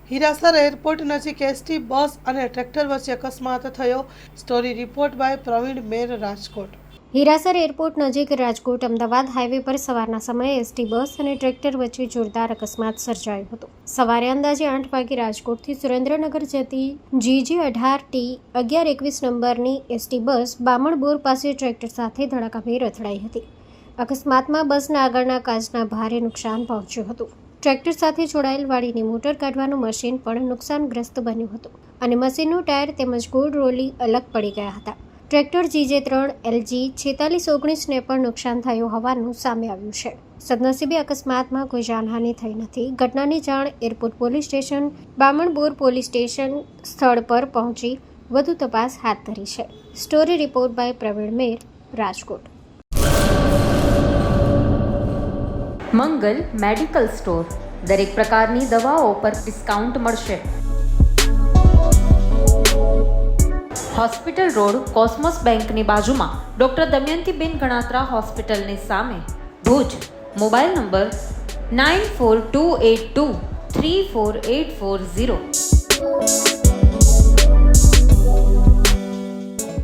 Hirasar airport નજીક ST bus અને tractor વચ્ચે અકસ્માત થયો. Story report by Pravin Mer, Rajkot. Hirasar airport નજીક રાજકોટ અમદાવાદ હાઈવે પર સવારના સમયે એસટી બસ અને ટ્રેક્ટર વચ્ચે જોરદાર અકસ્માત સર્જાયો હતો. સવારે અંદાજે 8 વાગે રાજકોટથી સુરેન્દ્રનગર જતી GJ18T 1121 નંબરની એસટી બસ બામણબોર પાસે ટ્રેક્ટર સાથે ધડાકાભેર અથડાઈ હતી. અકસ્માતમાં બસના આગળના કાચના ભારે નુકસાન પહોંચ્યું હતું. ટ્રેક્ટર સાથે જોડાયેલ વાડીની મોટર કાઢવાનું મશીન પણ નુકસાનગ્રસ્ત બન્યું હતું અને મશીનનું ટાયર તેમજ ગોળ રોલી અલગ પડી ગયા હતા. ટ્રેક્ટર GJ3 LG 4619ને પણ નુકસાન થયું હોવાનું સામે આવ્યું છે. સદનસીબે અકસ્માતમાં કોઈ જાનહાનિ થઈ નથી. ઘટનાની જાણ airport police station, Bamanbor police station સ્થળ પર પહોંચી વધુ તપાસ હાથ ધરી છે. Story report by Pravin Mer, Rajkot. Mangal medical store. દરેક પ્રકારની દવાઓ પર ડિસ્કાઉન્ટ મળશે. હોસ્પિટલ રોડ, કોસ્મોસ બેંકની બાજુમાં, ડૉક્ટર દમયંતીબેન ગણાત્રા હોસ્પિટલની સામે, ભુજ. Mobile number 9428234840.